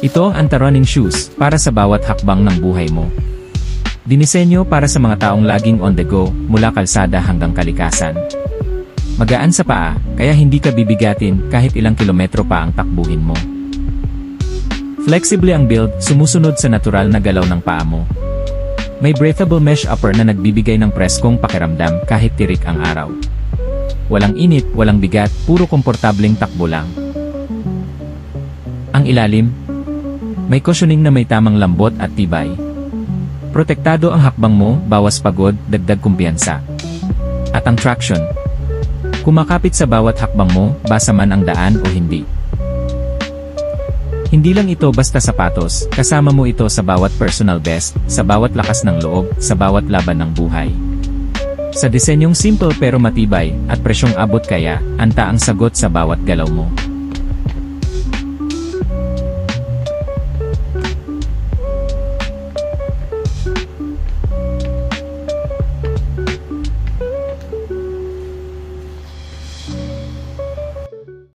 Ito ang running shoes para sa bawat hakbang ng buhay mo. Dinisenyo para sa mga taong laging on the go, mula kalsada hanggang kalikasan. Magaan sa paa, kaya hindi ka bibigatin kahit ilang kilometro pa ang takbuhin mo. Flexible ang build, sumusunod sa natural na galaw ng paa mo. May breathable mesh upper na nagbibigay ng preskong pakiramdam kahit tirik ang araw. Walang init, walang bigat, puro komportableng takbo lang. Ang ilalim, may cushioning na may tamang lambot at tibay. Protektado ang hakbang mo, bawas pagod, dagdag kumpiyansa. At ang traction, kumakapit sa bawat hakbang mo, basa man ang daan o hindi. Hindi lang ito basta sapatos, kasama mo ito sa bawat personal best, sa bawat lakas ng loob, sa bawat laban ng buhay. Sa disenyong simple pero matibay, at presyong abot kaya, anta ang sagot sa bawat galaw mo.